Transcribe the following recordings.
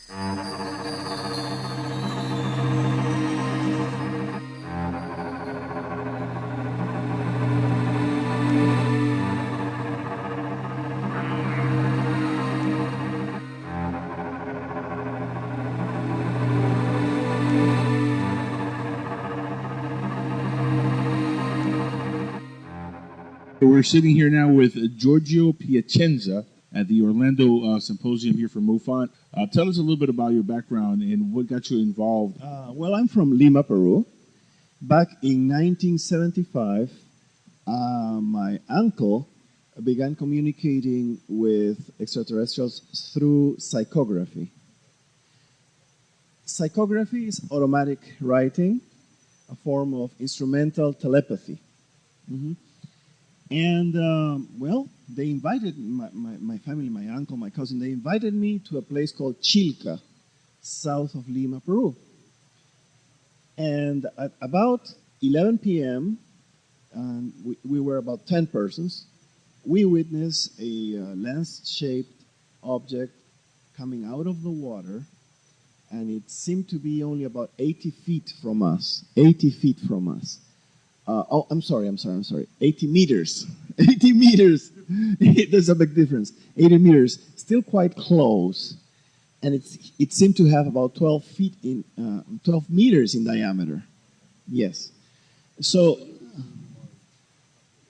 We're sitting here now with Giorgio Piacenza at the Orlando Symposium here for Mufon. Tell us a little bit about your background and what got you involved. Well, I'm from Lima, Peru. Back in 1975, my uncle began communicating with extraterrestrials through psychography. Psychography is automatic writing, a form of instrumental telepathy. And, well, they invited my family, my uncle, my cousin, they invited me to a place called Chilca, south of Lima, Peru. And at about 11 p.m., we were about 10 persons, we witnessed a lens-shaped object coming out of the water, and it seemed to be only about 80 feet from us, 80 feet from us. I'm sorry. 80 meters. 80 meters. There's a big difference. 80 meters, still quite close. And it seemed to have about 12 meters in diameter. Yes. So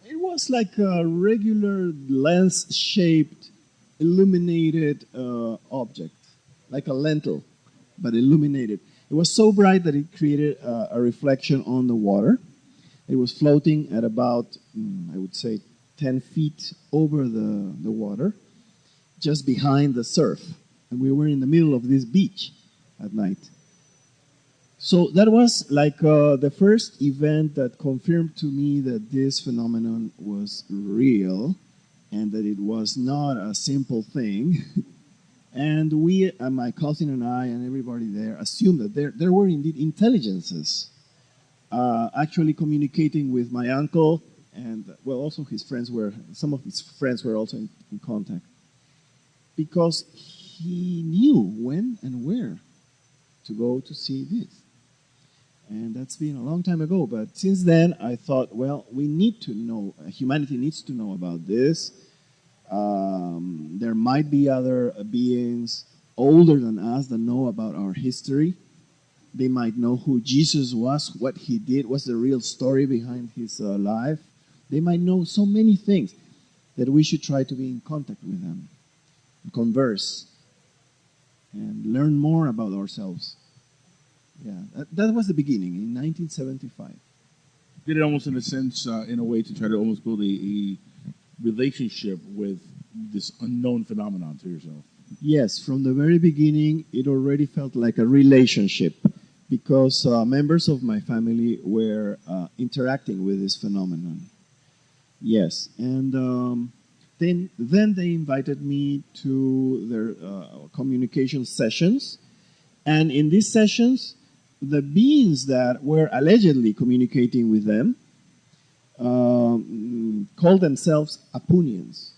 it was like a regular lens-shaped, illuminated object, like a lentil, but illuminated. It was so bright that it created a reflection on the water. It was floating at about, I would say, 10 feet over the water, just behind the surf. And we were in the middle of this beach at night. So that was like the first event that confirmed to me that this phenomenon was real and that it was not a simple thing. And we, my cousin and I and everybody there, assumed that there were indeed intelligences actually communicating with my uncle, and well, also some of his friends were also in contact, because he knew when and where to go to see this. And that's been a long time ago, but since then I thought, well, we need to know, humanity needs to know about this. There might be other beings older than us that know about our history. They might know who Jesus was, what he did, what's the real story behind his life. They might know so many things that we should try to be in contact with them, converse, and learn more about ourselves. Yeah, that was the beginning in 1975. Did it almost in a sense, in a way, to try to almost build a relationship with this unknown phenomenon to yourself? Yes, from the very beginning, it already felt like a relationship, because members of my family were interacting with this phenomenon. Yes, and then they invited me to their communication sessions, and in these sessions, the beings that were allegedly communicating with them called themselves Apunians,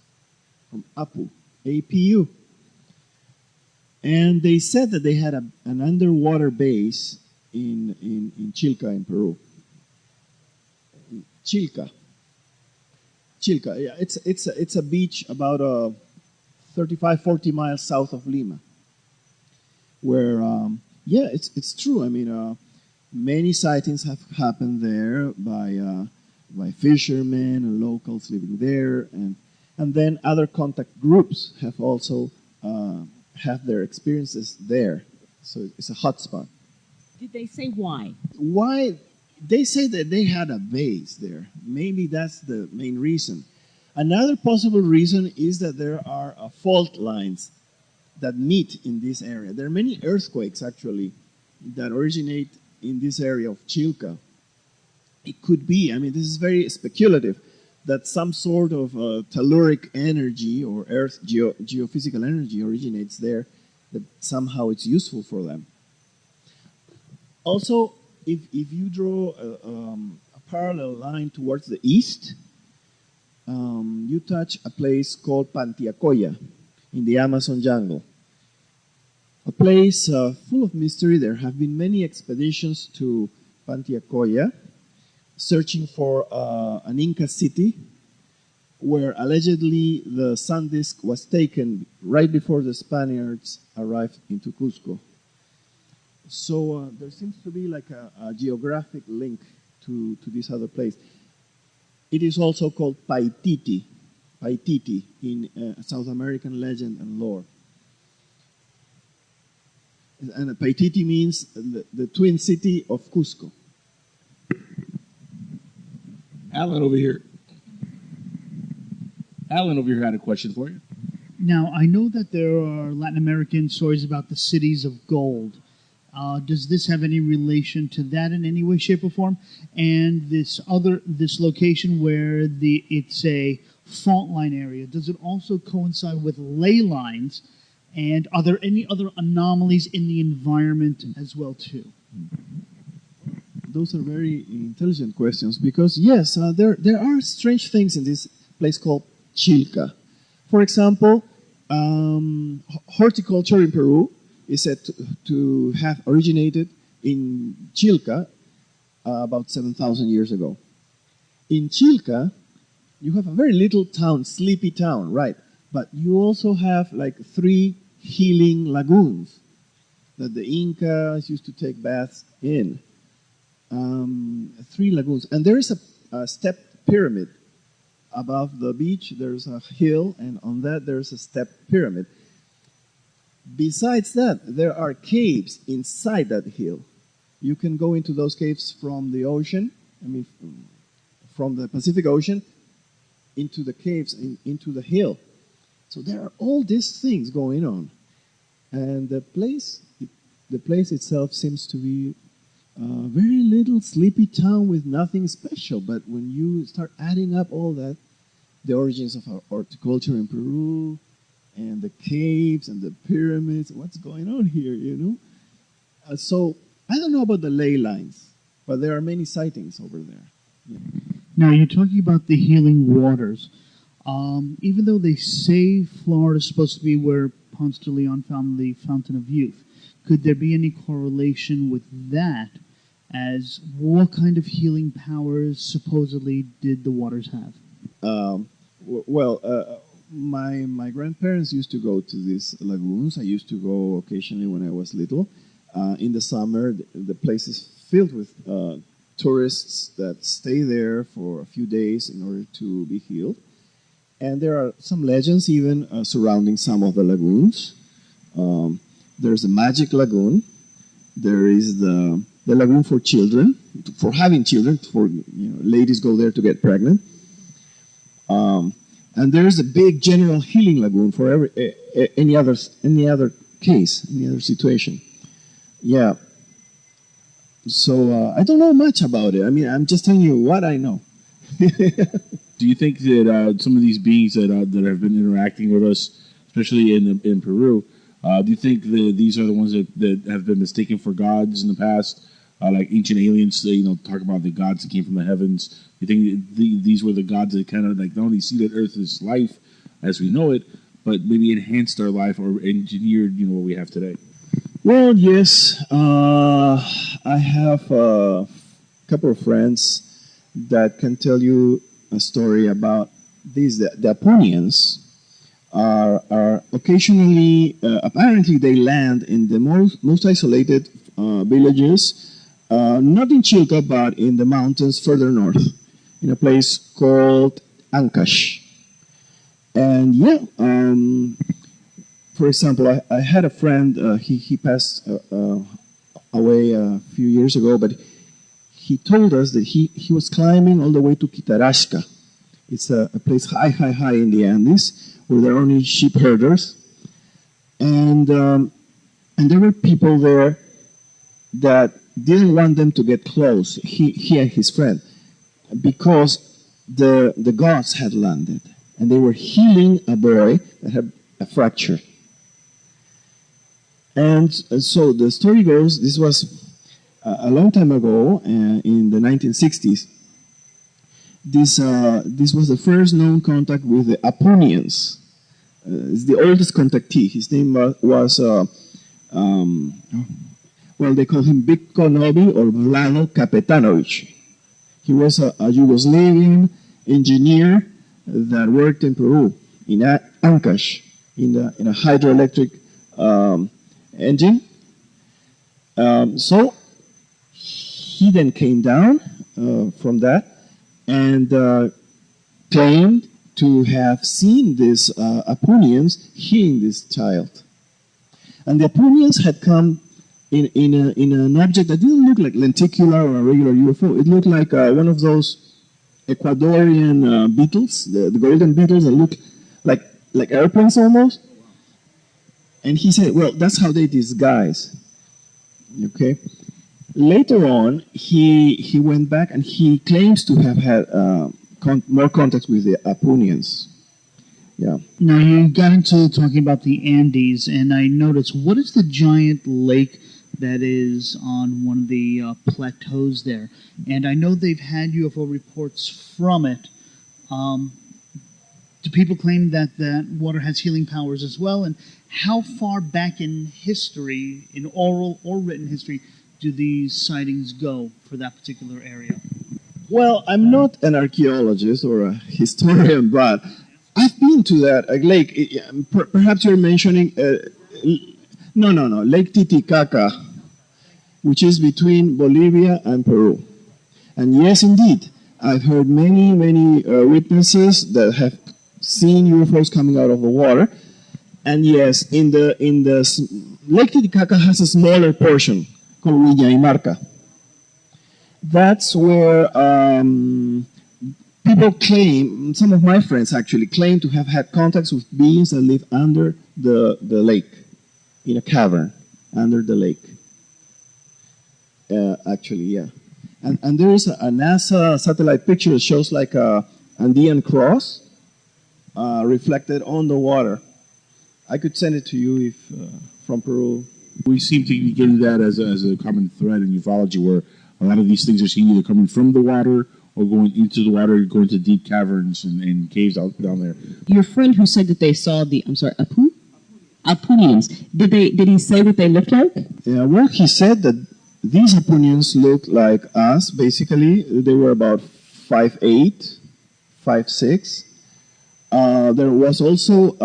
from Apu, A-P-U. And they said that they had an underwater base in Chilca, in Peru. Chilca, yeah, it's a beach about 35, 40 miles south of Lima, where, yeah, it's true. I mean, many sightings have happened there by fishermen and locals living there, and then other contact groups have also have their experiences there. So it's a hot spot. Did they say why? Why? They say that they had a base there. Maybe that's the main reason. Another possible reason is that there are fault lines that meet in this area. There are many earthquakes, actually, that originate in this area of Chilca. It could be, I mean, this is very speculative, that some sort of telluric energy or Earth geophysical energy originates there, that somehow it's useful for them. Also, if you draw a parallel line towards the east, you touch a place called Pantiacoya in the Amazon jungle. A place full of mystery. There have been many expeditions to Pantiacoya searching for an Inca city where allegedly the sun disk was taken right before the Spaniards arrived into Cusco. So there seems to be like a geographic link to this other place. It is also called Paititi in South American legend and lore. And Paititi means the twin city of Cusco. Alan over here. Alan over here had a question for you. Now, I know that there are Latin American stories about the cities of gold. Does this have any relation to that in any way, shape, or form? And this location where it's a fault line area, does it also coincide with ley lines? And are there any other anomalies in the environment as well, too? Those are very intelligent questions because, yes, there are strange things in this place called Chilca. For example, horticulture in Peru is said to have originated in Chilca about 7,000 years ago. In Chilca, you have a very little town, sleepy town, right? But you also have like 3 healing lagoons that the Incas used to take baths in. 3 lagoons. And there is a stepped pyramid. Above the beach, there's a hill, and on that there's a stepped pyramid. Besides that, there are caves inside that hill. You can go into those caves from the ocean, from the Pacific Ocean, into the caves, into the hill. So there are all these things going on. And the place itself seems to be a very little sleepy town with nothing special. But when you start adding up all that, the origins of horticulture in Peru, and the caves and the pyramids, what's going on here, you know? So I don't know about the ley lines, but there are many sightings over there. Yeah. Now, you're talking about the healing waters. Even though they say Florida is supposed to be where Ponce de Leon found the Fountain of Youth, could there be any correlation with that as what kind of healing powers supposedly did the waters have? My grandparents used to go to these lagoons. I used to go occasionally when I was little. In the summer, the place is filled with tourists that stay there for a few days in order to be healed. And there are some legends even surrounding some of the lagoons. There's a magic lagoon. There is the lagoon for children, for having children, for ladies go there to get pregnant. And there is a big general healing lagoon for any other case, any other situation. Yeah. So I don't know much about it. I mean, I'm just telling you what I know. Do you think that some of these beings that have been interacting with us, especially in Peru, do you think that these are the ones that have been mistaken for gods in the past, like ancient aliens? Talk about the gods that came from the heavens. You think these were the gods that kind of like not only seeded Earth's life as we know it, but maybe enhanced our life or engineered what we have today? Well, yes. I have a couple of friends that can tell you a story about these. The Apunians are occasionally, apparently they land in the most isolated villages, not in Chilca, but in the mountains further north, in a place called Ancash. And for example, I had a friend, he passed away a few years ago, but he told us that he was climbing all the way to Quitarashca. It's a place high in the Andes, where there are only sheep herders. And there were people there that didn't want them to get close, he and his friend, because the gods had landed. And they were healing a boy that had a fracture. And so the story goes, this was a long time ago, in the 1960s. This was the first known contact with the Apunians. It's the oldest contactee. His name was well, they call him Bitko Novi or Vlado Kapetanovic. He was a Yugoslavian engineer that worked in Peru, in Ancash, in a hydroelectric engine. So he then came down from that and claimed to have seen these Apunians healing this child. And the Apunians had come in an object that didn't look like lenticular or a regular UFO. It looked like one of those Ecuadorian beetles, the golden beetles that look like airplanes almost. And he said, well, that's how they disguise. Okay. Later on, he went back and he claims to have had more contacts with the Apunians. Yeah. Now, you got into talking about the Andes, and I noticed, what is the giant lake that is on one of the plateaus there? And I know they've had UFO reports from it. Do people claim that that water has healing powers as well? And how far back in history, in oral or written history, do these sightings go for that particular area? Well, I'm not an archaeologist or a historian, but I've been to that lake. Perhaps you're mentioning Lake Titicaca, which is between Bolivia and Peru. And yes, indeed, I've heard many witnesses that have seen UFOs coming out of the water. And yes, in the Lake Titicaca has a smaller portion called Villa y Marca. That's where people claim, some of my friends actually claim to have had contacts with beings that live under the lake, in a cavern under the lake. Actually, yeah. And there is a NASA satellite picture that shows like a Andean cross reflected on the water. I could send it to you if from Peru. We seem to be getting that as a common thread in ufology, where a lot of these things are seen either coming from the water or going into the water, going to deep caverns and caves out down there. Your friend who said that they saw the, Apunians, did he say what they looked like? Yeah, well, he said that these Apunians looked like us, basically. They were about 5'8", 5'6". There was also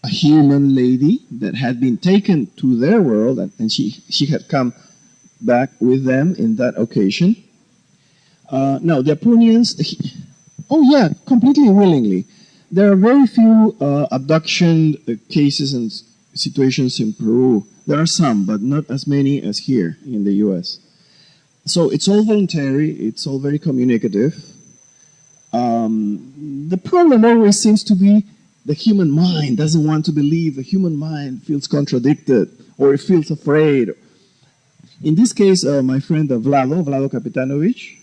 a human lady that had been taken to their world, and she had come back with them in that occasion. Now, the Apunians, completely willingly. There are very few abduction cases and situations in Peru. There are some, but not as many as here in the U.S. So it's all voluntary. It's all very communicative. The problem always seems to be the human mind doesn't want to believe. The human mind feels contradicted, or it feels afraid. In this case, my friend Vlado Kapetanovic,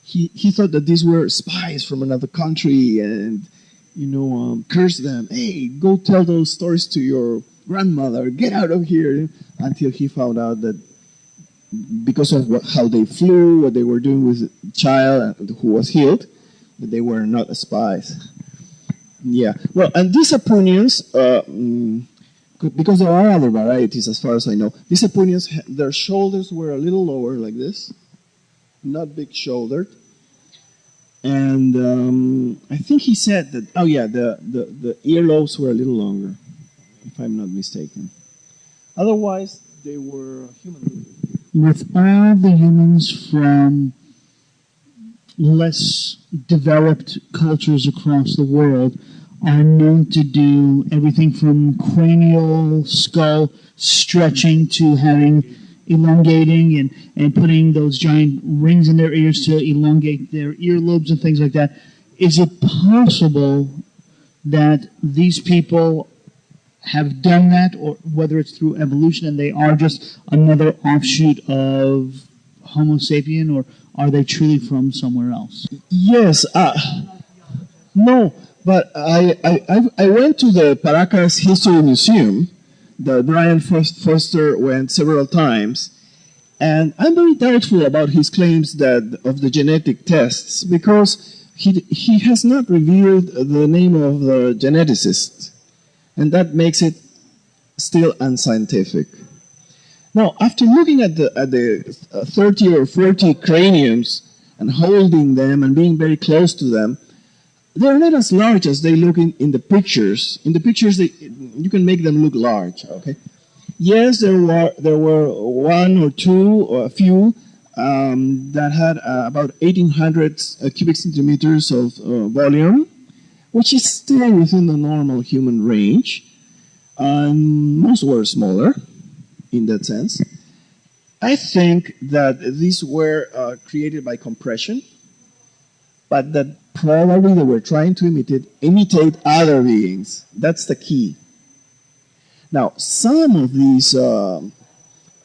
he thought that these were spies from another country and, curse them. Hey, go tell those stories to your grandmother. Get out of here. Until he found out that because of how they flew, what they were doing with the child who was healed, that they were not spies. Yeah. Well, and these Apunians, because there are other varieties as far as I know, these Apunians, their shoulders were a little lower like this, not big-shouldered. And I think he said that, the earlobes were a little longer, if I'm not mistaken. Otherwise, they were human beings. With all the humans from less developed cultures across the world are known to do everything from cranial skull stretching to having elongating and putting those giant rings in their ears to elongate their earlobes and things like that. Is it possible that these people have done that, or whether it's through evolution and they are just another offshoot of Homo sapien, or are they truly from somewhere else? Yes. No, but I went to the Paracas History Museum that Brian Foster went several times, and I'm very doubtful about his claims of the genetic tests, because he has not revealed the name of the geneticist, and that makes it still unscientific. Now, after looking at the 30 or 40 craniums and holding them and being very close to them, they're not as large as they look in the pictures. In the pictures, you can make them look large. Okay. Yes, there were one or two or a few that had about 1,800 cubic centimeters of volume, which is still within the normal human range. Most were smaller in that sense. I think that these were created by compression, but that probably they were trying to imitate other beings. That's the key. Now, some of these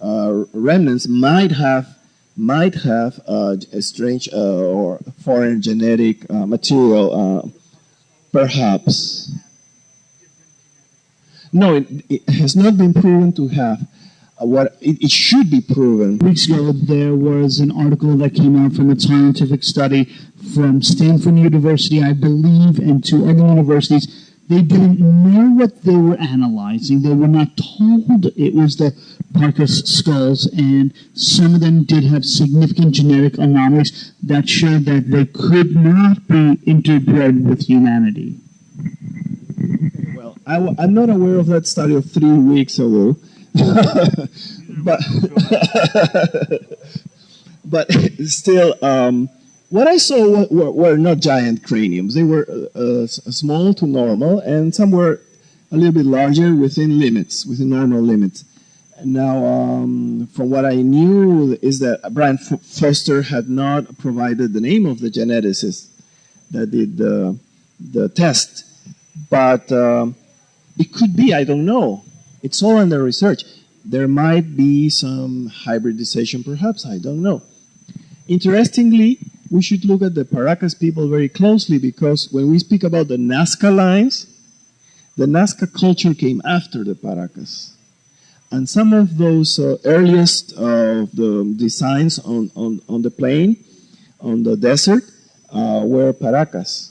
remnants might have a strange or foreign genetic material, perhaps. No, it has not been proven to have. What it should be proven. Weeks ago, there was an article that came out from a scientific study from Stanford University, I believe, and two other universities. They didn't know what they were analyzing. They were not told it was the Paracas skulls, and some of them did have significant genetic anomalies that showed that they could not be interbred with humanity. Well, I'm not aware of that study of 3 weeks ago. but still, what I saw were not giant craniums. They were small to normal, and some were a little bit larger within normal limits. Now, from what I knew is that Brian Foster had not provided the name of the geneticist that did the test, but it could be, I don't know. It's all under research. There might be some hybridization, perhaps. I don't know. Interestingly, we should look at the Paracas people very closely, because when we speak about the Nazca lines, the Nazca culture came after the Paracas. And some of those earliest of the designs on the plain, on the desert, were Paracas.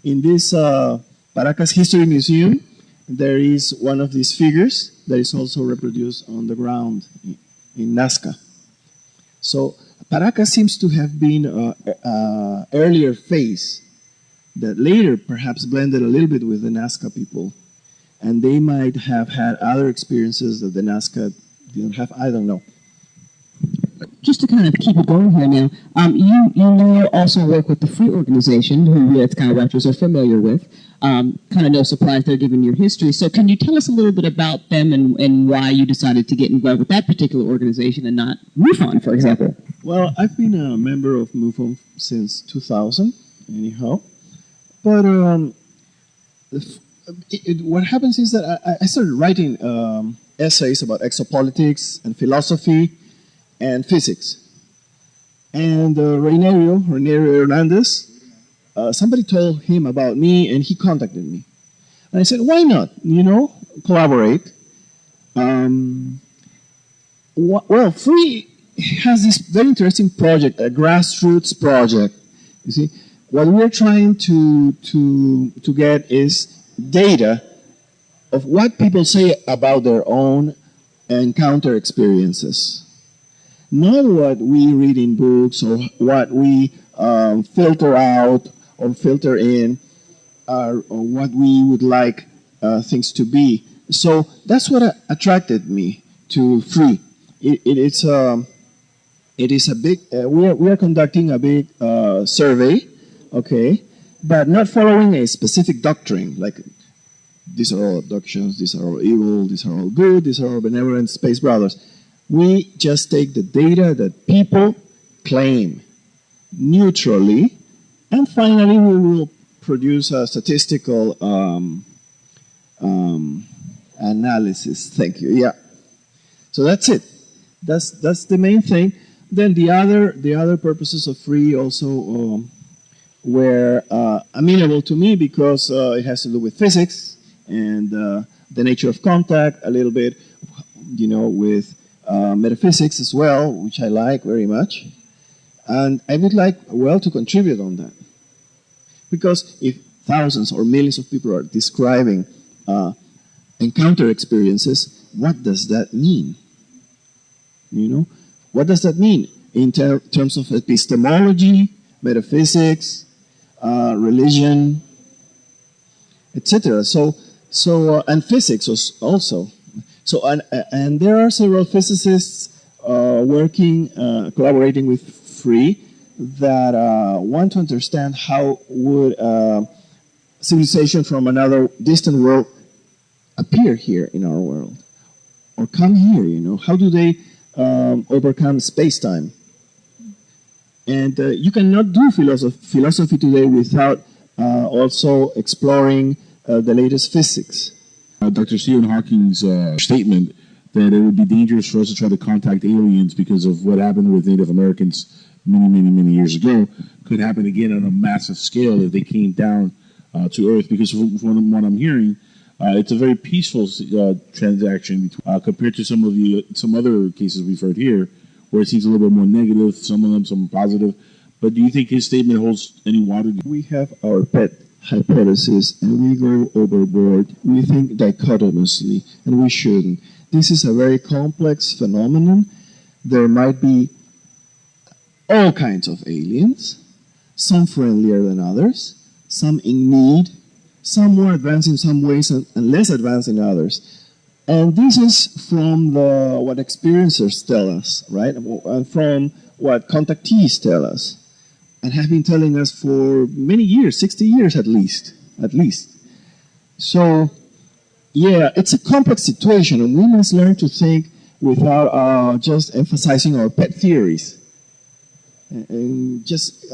In this Paracas History Museum, there is one of these figures that is also reproduced on the ground in Nazca. So Paracas seems to have been an earlier phase that later perhaps blended a little bit with the Nazca people. And they might have had other experiences that the Nazca didn't have. I don't know. Just to kind of keep it going here now, you now also work with the Free Organization, who we at Skywatchers are familiar with. Kind of no surprise there given your history. So can you tell us a little bit about them and why you decided to get involved with that particular organization and not MUFON, for example? Well, I've been a member of MUFON since 2000, anyhow. But what happens is that I started writing essays about exopolitics and philosophy and physics. And Rainerio Hernandez, somebody told him about me, and he contacted me. And I said, why not, collaborate? Well, Free has this very interesting project, a grassroots project. You see, what we're trying to get is data of what people say about their own encounter experiences. Not what we read in books or what we filter out or filter in or what we would like things to be. So that's what attracted me to Free. It is a big, we are conducting a big survey, okay, but not following a specific doctrine, like these are all abductions, these are all evil, these are all good, these are all benevolent space brothers. We just take the data that people claim neutrally, and finally we will produce a statistical analysis. Thank you. Yeah. So that's it. That's the main thing. Then the other purposes of Free also were amenable to me because it has to do with physics and the nature of contact, a little bit, with metaphysics as well, which I like very much. And I would like, to contribute on that. Because if thousands or millions of people are describing encounter experiences, what does that mean? You know, what does that mean in terms of epistemology, metaphysics, religion, etc. And physics also. So, and there are several physicists collaborating with FREE that want to understand how would civilization from another distant world appear here in our world, or come here. You know, how do they overcome space-time? And you cannot do philosophy today without also exploring the latest physics. Dr. Stephen Hawking's statement that it would be dangerous for us to try to contact aliens because of what happened with Native Americans many years ago could happen again on a massive scale if they came down to Earth. Because from what I'm hearing, it's a very peaceful transaction compared to some other cases we've heard here, where it seems a little bit more negative, some of them some positive. But do you think his statement holds any water? We have our pet hypothesis, and we go overboard. We think dichotomously, and we shouldn't. This is a very complex phenomenon. There might be all kinds of aliens, some friendlier than others, some in need, some more advanced in some ways and less advanced in others. And this is from what experiencers tell us, right? And from what contactees tell us, and have been telling us for many years, 60 years at least. So, yeah, it's a complex situation, and we must learn to think without just emphasizing our pet theories. And just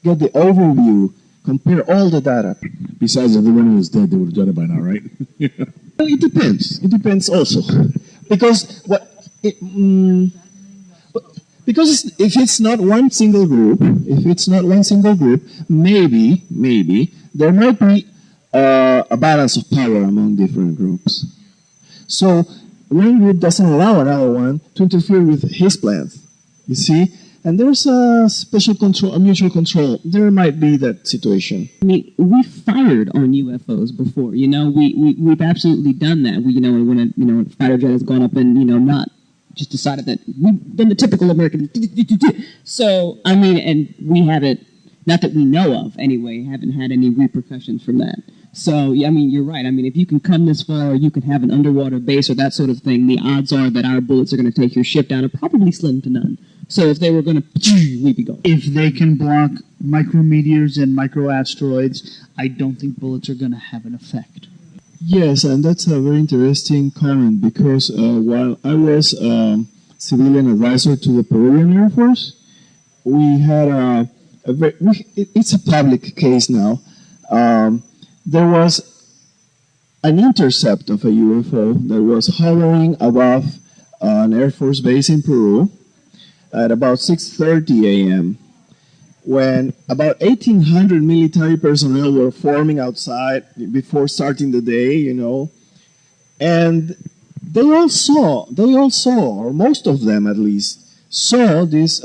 get the overview, compare all the data. Besides, if everyone was dead, they would have done it by now, right? Well, it depends. It depends also, because if it's not one single group, maybe there might be a balance of power among different groups. So one group doesn't allow another one to interfere with his plans. You see. And there's a special control, a mutual control. There might be that situation. I mean, we've fired on UFOs before. You know, we've absolutely done that. When a fighter jet has gone up and not just decided that we've done the typical American. So I mean, and we haven't, not that we know of anyway, haven't had any repercussions from that. So I mean, you're right. I mean, if you can come this far, you can have an underwater base or that sort of thing. The odds are that our bullets are going to take your ship down are probably slim to none. So if they were going to, we'd be gone. If they can block micrometeors and microasteroids, I don't think bullets are going to have an effect. Yes, and that's a very interesting comment, because while I was civilian advisor to the Peruvian Air Force, we had it's a public case now. There was an intercept of a UFO that was hovering above an Air Force base in Peru at about 6:30 a.m. when about 1,800 military personnel were forming outside before starting the day, and they all saw, or most of them at least, saw this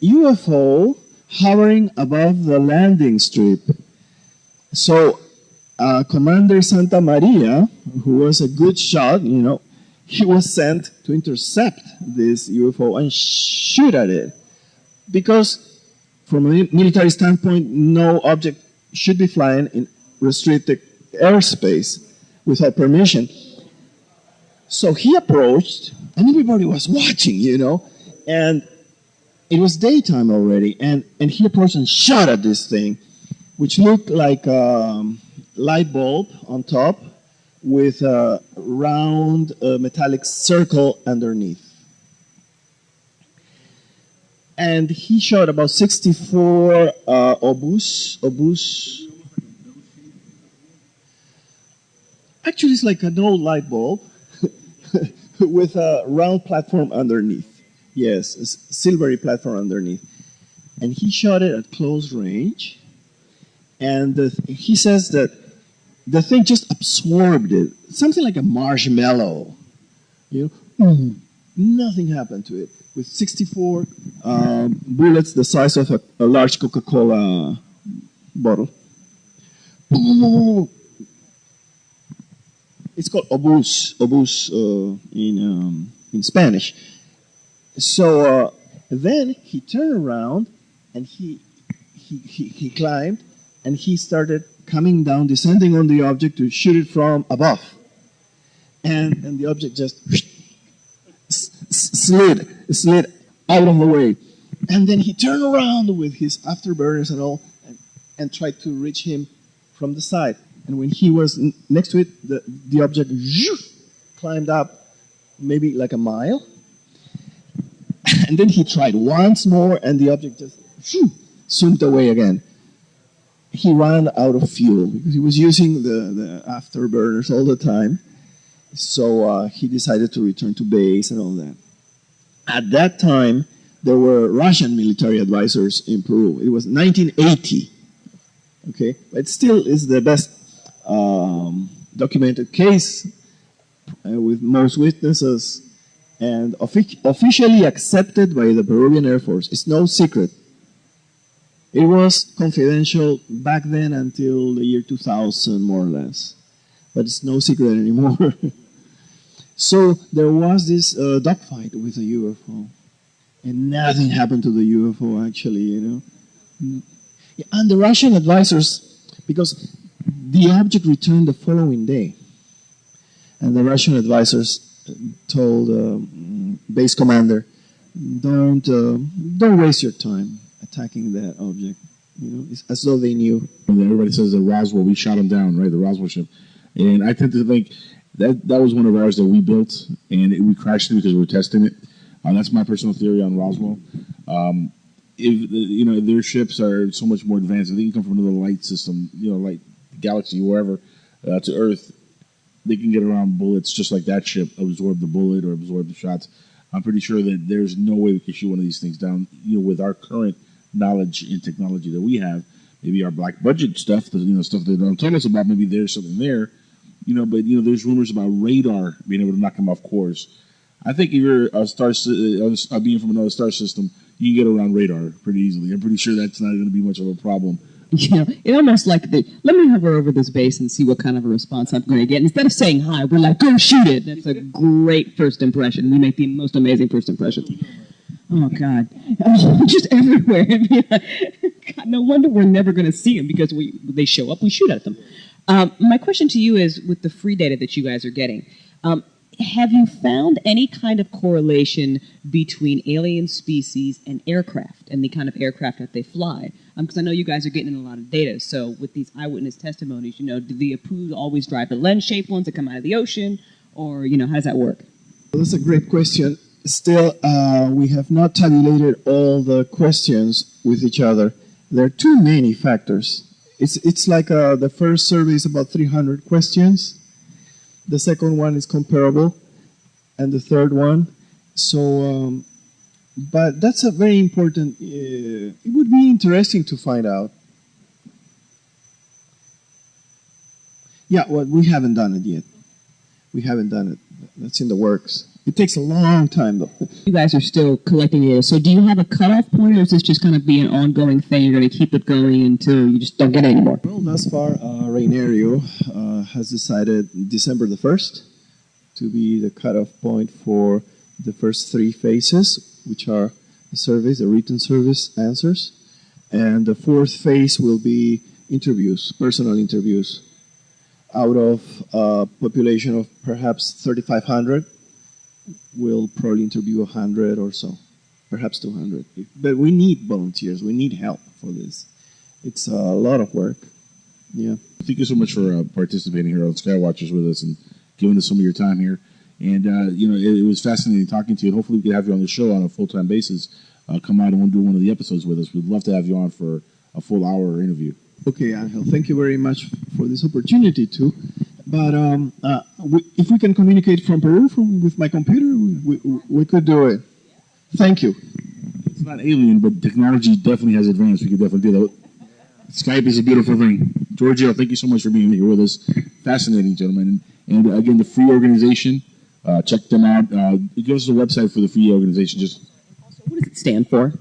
UFO hovering above the landing strip. So Commander Santa Maria, who was a good shot, he was sent to intercept this UFO and shoot at it. Because from a military standpoint, no object should be flying in restricted airspace without permission. So he approached, and everybody was watching, and it was daytime already, and he approached and shot at this thing, which looked like a light bulb on top with a round metallic circle underneath. And he shot about 64 obus. Actually, it's like an old light bulb with a round platform underneath. Yes, a silvery platform underneath. And he shot it at close range. And he says that the thing just absorbed it. Something like a marshmallow. Nothing happened to it. With 64 bullets the size of a large Coca-Cola bottle. It's called obus in Spanish. So then he turned around and he climbed and he started coming down, descending on the object to shoot it from above. And the object just slid out of the way. And then he turned around with his afterburners and all and tried to reach him from the side. And when he was next to it, the object climbed up maybe like a mile. And then he tried once more, and the object just zoomed away again. He ran out of fuel because he was using the afterburners all the time. So he decided to return to base and all that. At that time, there were Russian military advisors in Peru. It was 1980. Okay, but it still is the best documented case with most witnesses and officially accepted by the Peruvian Air Force. It's no secret. It was confidential back then until the year 2000, more or less. But it's no secret anymore. So there was this dogfight with a UFO. And nothing happened to the UFO, actually, you know. And the Russian advisors, because the object returned the following day. And the Russian advisors told base commander, don't waste your time attacking that object. You know, it's as though they knew. And everybody says that Roswell, we shot him down, right? The Roswell ship. And I tend to think that was one of ours that we built, and we crashed it because we were testing it. That's my personal theory on Roswell. If their ships are so much more advanced, if they can come from another light system, like galaxy, wherever, to Earth, they can get around bullets just like that ship absorb the bullet or absorb the shots. I'm pretty sure that there's no way we can shoot one of these things down, with our current knowledge and technology that we have. Maybe our black budget stuff, stuff they don't tell us about, maybe there's something there, but there's rumors about radar being able to knock them off course. I think if you're a being from another star system, you can get around radar pretty easily. I'm pretty sure that's not going to be much of a problem. It's almost like let me hover over this base and see what kind of a response I'm going to get. Instead of saying hi, we're like, go shoot it. That's a great first impression. We make the most amazing first impression. Oh, God. Just everywhere. God, no wonder we're never going to see them because they show up, we shoot at them. My question to you is, with the free data that you guys are getting, have you found any kind of correlation between alien species and aircraft and the kind of aircraft that they fly? Because I know you guys are getting in a lot of data. So with these eyewitness testimonies, do the Apus always drive the lens-shaped ones that come out of the ocean? Or, how does that work? Well, that's a great question. Still, we have not tabulated all the questions with each other. There are too many factors. It's like the first survey is about 300 questions. The second one is comparable, and the third one. So, but that's a very important. It would be interesting to find out. Yeah, well, we haven't done it yet. We haven't done it. That's in the works. It takes a long time, though. You guys are still collecting data. So do you have a cutoff point, or is this just going to be an ongoing thing? You're going to keep it going until you just don't get it anymore? Well, thus far, Rainario has decided December the 1st to be the cutoff point for the first 3 phases, which are the surveys, the written service answers. And the 4th phase will be interviews, personal interviews. Out of a population of perhaps 3,500, we'll probably interview 100 or so, perhaps 200. But we need volunteers. We need help for this. It's a lot of work. Yeah. Thank you so much for participating here on Skywatchers with us and giving us some of your time here. And, it was fascinating talking to you. And hopefully we can have you on the show on a full-time basis. Come out and we'll do one of the episodes with us. We'd love to have you on for a full hour interview. Okay, Angel. Thank you very much for this opportunity, too. But if we can communicate from Peru with my computer, we could do it. Thank you. It's not alien, but technology definitely has advanced. We could definitely do that. Skype is a beautiful thing. Giorgio, thank you so much for being here with us. Fascinating, gentlemen. And again, the free organization, check them out. Give us a website for the free organization. What does it stand for?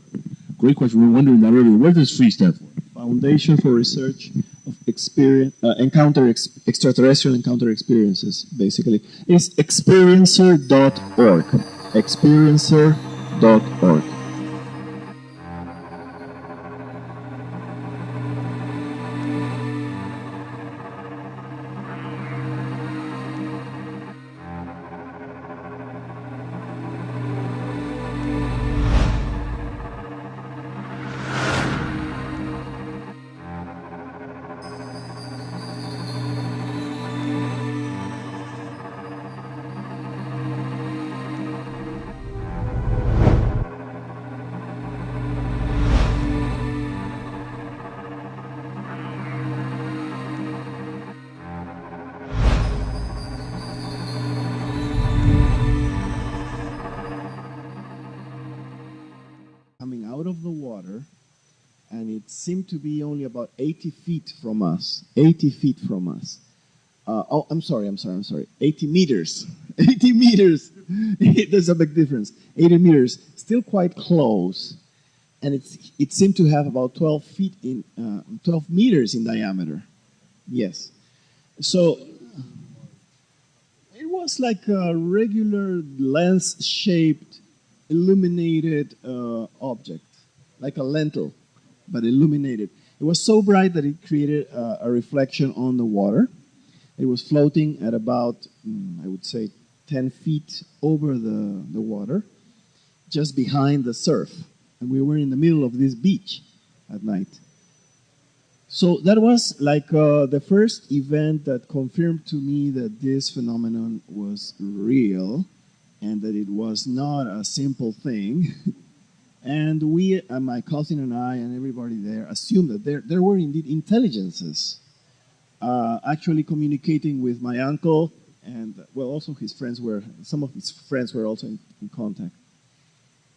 Great question. We were wondering that earlier. What does free stand for? Foundation for Research of extraterrestrial encounter experiences, basically. It's experiencer.org. Experiencer.org. Coming out of the water, and it seemed to be only about 80 feet from us. 80 feet from us. I'm sorry. 80 meters. 80 meters. There's a big difference. 80 meters. Still quite close. And it seemed to have about 12 meters in diameter. Yes. So it was like a regular lens-shaped, illuminated object, like a lentil, but illuminated. It was so bright that it created a reflection on the water. It was floating at about, I would say, 10 feet over the water, just behind the surf. And we were in the middle of this beach at night. So that was like the first event that confirmed to me that this phenomenon was real and that it was not a simple thing. And we, my cousin and I and everybody there, assumed that there were indeed intelligences actually communicating with my uncle, and well, also some of his friends were also in contact.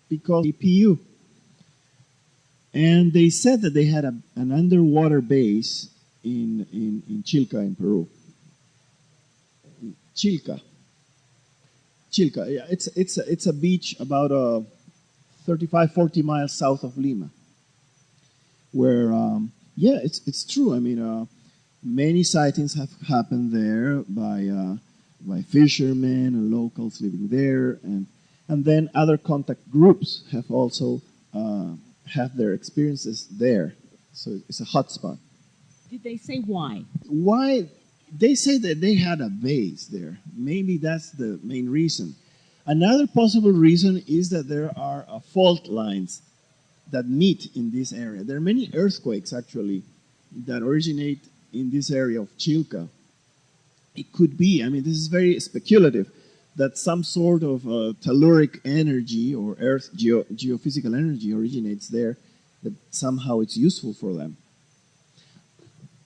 Because EPU. And they said that they had an underwater base in Chilca, in Peru. Chilca. Yeah, it's a beach about 35, 40 miles south of Lima. Where, yeah, it's true. I mean, many sightings have happened there by fishermen and locals living there, and then other contact groups have also have their experiences there. So it's a hot spot. Did they say why? Why? They say that they had a base there. Maybe that's the main reason. Another possible reason is that there are fault lines that meet in this area. There are many earthquakes, actually, that originate in this area of Chilca. It could be, I mean, this is very speculative, that some sort of telluric energy or earth geophysical energy originates there, that somehow it's useful for them.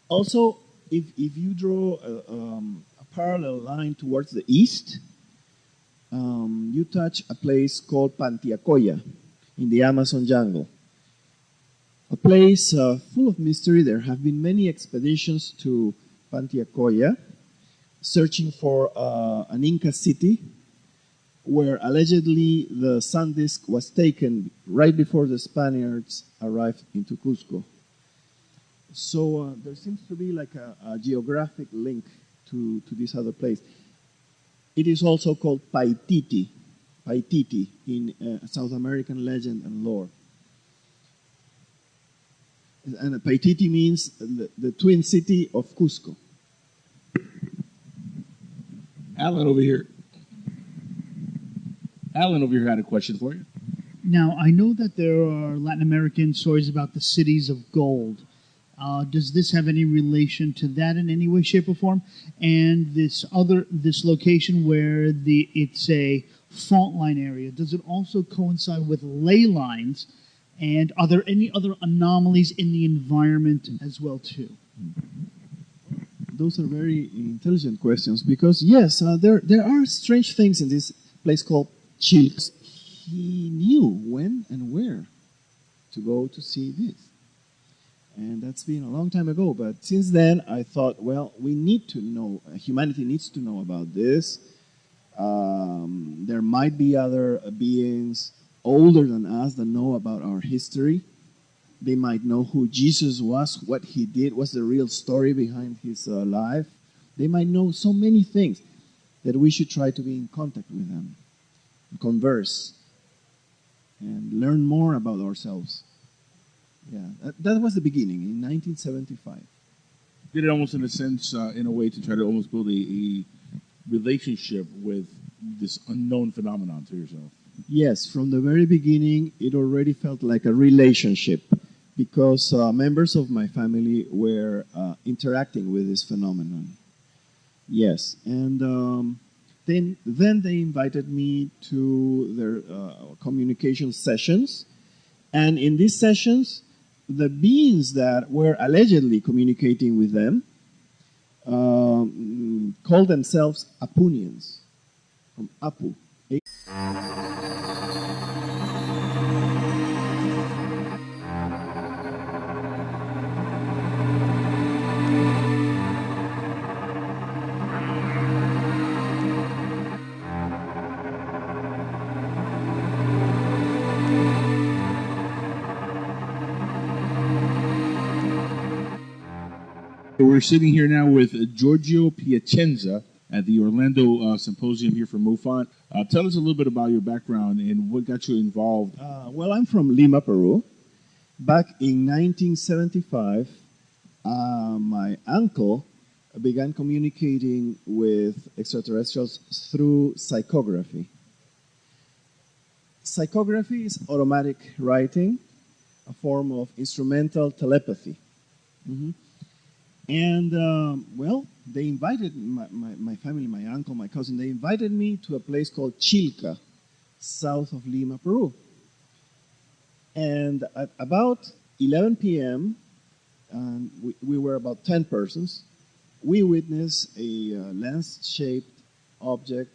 Also, if you draw a parallel line towards the east, you touch a place called Pantiacoya in the Amazon jungle. A place full of mystery. There have been many expeditions to Pantiacoya searching for an Inca city where allegedly the sun disk was taken right before the Spaniards arrived into Cusco. So there seems to be like a geographic link to this other place. It is also called Paititi in South American legend and lore. And Paititi means the twin city of Cusco. Alan over here had a question for you. Now, I know that there are Latin American stories about the cities of gold. Does this have any relation to that in any way, shape, or form? And this location where it's a fault line area, does it also coincide with ley lines? And are there any other anomalies in the environment as well, too? Those are very intelligent questions because, yes, there are strange things in this place called Chilca. He knew when and where to go to see this. And that's been a long time ago. But since then, I thought, well, we need to know, humanity needs to know about this. There might be other beings older than us that know about our history. They might know who Jesus was, what he did, what's the real story behind his life. They might know so many things that we should try to be in contact with them, converse, and learn more about ourselves. Yeah, that was the beginning in 1975. Did it almost in a sense, in a way, to try to almost build a relationship with this unknown phenomenon to yourself? Yes, from the very beginning, it already felt like a relationship because members of my family were interacting with this phenomenon. Yes, and then they invited me to their communication sessions, and in these sessions, the beings that were allegedly communicating with them called themselves Apunians, from Apu. We're sitting here now with Giorgio Piacenza at the Orlando Symposium here for Mufon. Tell us a little bit about your background and what got you involved. Well, I'm from Lima, Peru. Back in 1975, my uncle began communicating with extraterrestrials through psychography. Psychography is automatic writing, a form of instrumental telepathy. Mm-hmm. And, well, they invited my family, my uncle, my cousin, they invited me to a place called Chilca, south of Lima, Peru. And at about 11 p.m., we were about 10 persons, we witnessed a lens-shaped object